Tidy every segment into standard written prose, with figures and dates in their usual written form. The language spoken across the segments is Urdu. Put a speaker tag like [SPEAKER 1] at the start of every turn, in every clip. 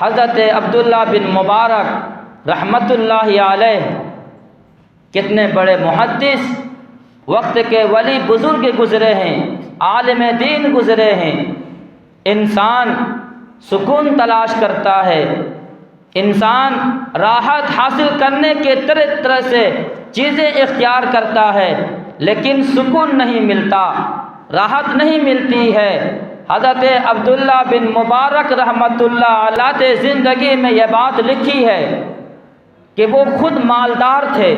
[SPEAKER 1] حضرت عبداللہ بن مبارک رحمۃ اللہ علیہ کتنے بڑے محدث، وقت کے ولی بزرگ گزرے ہیں، عالم دین گزرے ہیں۔ انسان سکون تلاش کرتا ہے، انسان راحت حاصل کرنے کے طرح طرح سے چیزیں اختیار کرتا ہے، لیکن سکون نہیں ملتا، راحت نہیں ملتی ہے۔ حضرت عبداللہ بن مبارک رحمۃ اللہ علیہ زندگی میں یہ بات لکھی ہے کہ وہ خود مالدار تھے،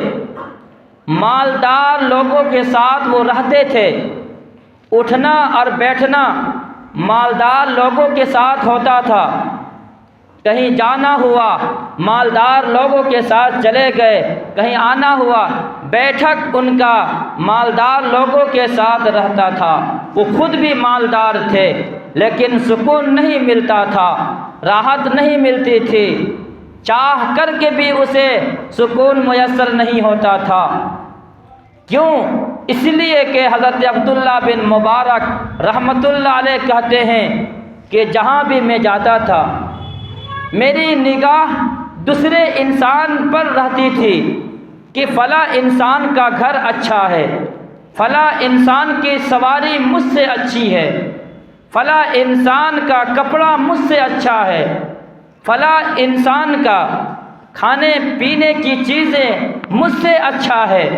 [SPEAKER 1] مالدار لوگوں کے ساتھ وہ رہتے تھے، اٹھنا اور بیٹھنا مالدار لوگوں کے ساتھ ہوتا تھا، کہیں جانا ہوا مالدار لوگوں کے ساتھ چلے گئے، کہیں آنا ہوا بیٹھک ان کا مالدار لوگوں کے ساتھ رہتا تھا۔ وہ خود بھی مالدار تھے لیکن سکون نہیں ملتا تھا، راحت نہیں ملتی تھی، چاہ کر کے بھی اسے سکون میسر نہیں ہوتا تھا۔ کیوں؟ اس لیے کہ حضرت عبداللہ بن مبارک رحمۃ اللہ علیہ کہتے ہیں کہ جہاں بھی میں جاتا تھا میری نگاہ دوسرے انسان پر رہتی تھی کہ فلاں انسان کا گھر اچھا ہے، فلاں انسان کی سواری مجھ سے اچھی ہے، فلاں انسان کا کپڑا مجھ سے اچھا ہے، فلاں انسان کا کھانے پینے کی چیزیں مجھ سے اچھا ہے۔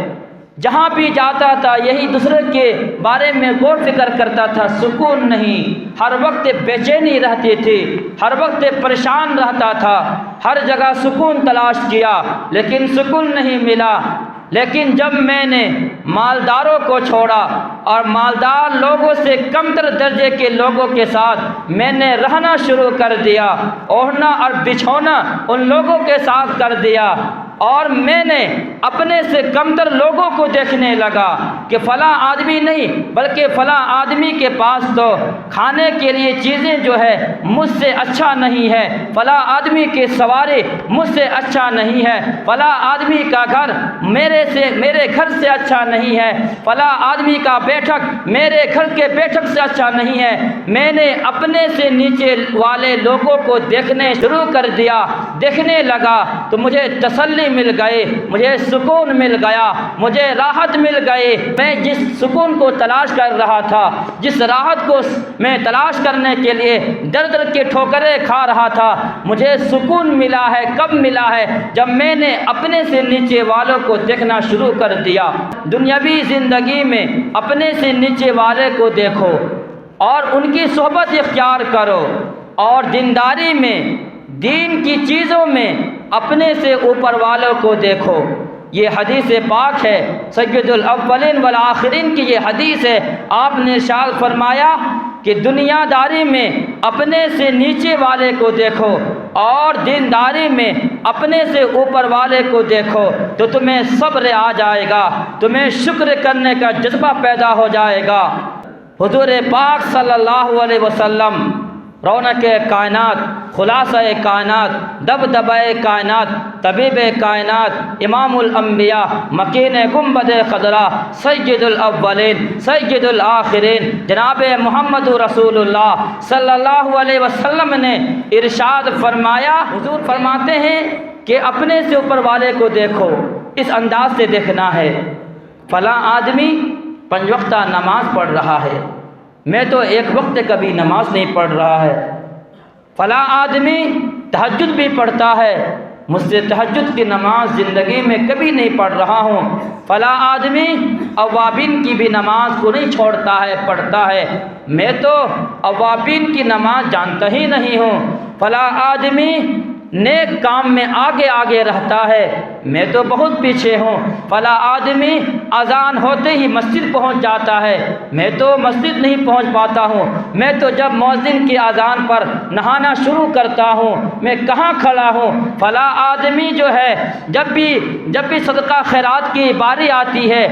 [SPEAKER 1] جہاں بھی جاتا تھا یہی دوسرے کے بارے میں غور فکر کرتا تھا، سکون نہیں، ہر وقت بے چینی رہتی تھی، ہر وقت پریشان رہتا تھا، ہر جگہ سکون تلاش کیا لیکن سکون نہیں ملا۔ لیکن جب میں نے مالداروں کو چھوڑا اور مالدار لوگوں سے کم تر درجے کے لوگوں کے ساتھ میں نے رہنا شروع کر دیا، اوڑھنا اور بچھونا ان لوگوں کے ساتھ کر دیا، اور میں نے اپنے سے کمتر لوگوں کو دیکھنے لگا کہ فلاں آدمی نہیں بلکہ فلاں آدمی کے پاس تو کھانے کے لیے چیزیں جو ہے مجھ سے اچھا نہیں ہے، فلاں آدمی کی سواری مجھ سے اچھا نہیں ہے، فلاں آدمی کا گھر میرے گھر سے اچھا نہیں ہے، فلاں آدمی کا بیٹھک میرے گھر کے بیٹھک سے اچھا نہیں ہے۔ میں نے اپنے سے نیچے والے لوگوں کو دیکھنے شروع کر دیا، دیکھنے لگا تو مجھے تسلی مل گئی، مجھے سکون مل گیا، مجھے راحت مل گئی۔ میں جس سکون کو تلاش کر رہا تھا، جس راحت کو میں تلاش کرنے کے لیے در در کے ٹھوکریں کھا رہا تھا، مجھے سکون ملا ہے۔ کب ملا ہے؟ جب میں نے اپنے سے نیچے والوں کو دیکھنا شروع کر دیا۔ دنیاوی زندگی میں اپنے سے نیچے والے کو دیکھو اور ان کی صحبت اختیار کرو، اور دینداری میں، دین کی چیزوں میں اپنے سے اوپر والوں کو دیکھو۔ یہ حدیث پاک ہے، سید الاولین والآخرین کی یہ حدیث ہے۔ آپ نے ارشاد فرمایا کہ دنیا داری میں اپنے سے نیچے والے کو دیکھو اور دینداری میں اپنے سے اوپر والے کو دیکھو تو تمہیں صبر آ جائے گا، تمہیں شکر کرنے کا جذبہ پیدا ہو جائے گا۔ حضور پاک صلی اللہ علیہ وسلم رونق کائنات، خلاصہ کائنات، دبدبہ کائنات، طبیب کائنات، امام الانبیاء، مکین گنبد خضرا، سید الاولین سید الآخرین، جناب محمد رسول اللہ صلی اللہ علیہ وسلم نے ارشاد فرمایا، حضور فرماتے ہیں کہ اپنے سے اوپر والے کو دیکھو، اس انداز سے دیکھنا ہے۔ فلاں آدمی 5 وقتہ نماز پڑھ رہا ہے، میں تو ایک وقت کبھی نماز نہیں پڑھ رہا ہے۔ فلاں آدمی تہجد بھی پڑھتا ہے، مجھ سے تہجد کی نماز زندگی میں کبھی نہیں پڑھ رہا ہوں۔ فلاں آدمی اوابین کی بھی نماز کو نہیں چھوڑتا ہے، پڑھتا ہے، میں تو اوابین کی نماز جانتا ہی نہیں ہوں۔ فلاں آدمی نیک کام میں آگے آگے رہتا ہے، میں تو بہت پیچھے ہوں۔ فلاں آدمی اذان ہوتے ہی مسجد پہنچ جاتا ہے، میں تو مسجد نہیں پہنچ پاتا ہوں۔ میں تو جب مؤذن کی اذان پر نہانا شروع کرتا ہوں، میں کہاں کھڑا ہوں۔ فلاں آدمی جو ہے جب بھی صدقہ خیرات کی باری آتی ہے،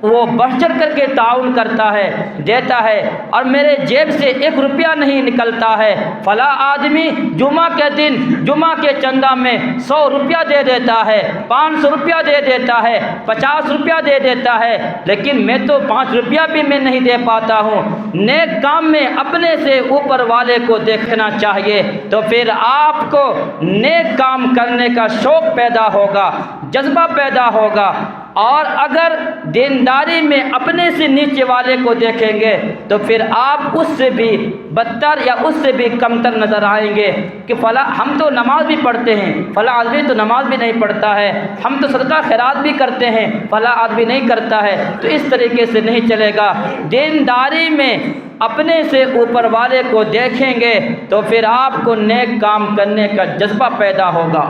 [SPEAKER 1] وہ بڑھ چڑھ کر کے تعاون کرتا ہے، دیتا ہے، اور میرے جیب سے 1 روپیہ نہیں نکلتا ہے، فلاں آدمی جمعہ کے دن جمعہ کے چندہ میں 100 روپیہ دے دیتا ہے، 500 روپیہ دے دیتا ہے، 50 روپیہ دے دیتا ہے، لیکن میں تو 5 روپیہ بھی میں نہیں دے پاتا ہوں۔ نیک کام میں اپنے سے اوپر والے کو دیکھنا چاہیے، تو پھر آپ کو نیک کام کرنے کا شوق پیدا ہوگا، جذبہ پیدا ہوگا۔ اور اگر دینداری میں اپنے سے نیچے والے کو دیکھیں گے تو پھر آپ اس سے بھی بدتر یا اس سے بھی کمتر نظر آئیں گے کہ فلاں ہم تو نماز بھی پڑھتے ہیں، فلاں آدمی تو نماز بھی نہیں پڑھتا ہے، ہم تو صدقہ خیرات بھی کرتے ہیں، فلاں آدمی نہیں کرتا ہے۔ تو اس طریقے سے نہیں چلے گا۔ دینداری میں اپنے سے اوپر والے کو دیکھیں گے تو پھر آپ کو نیک کام کرنے کا جذبہ پیدا ہوگا۔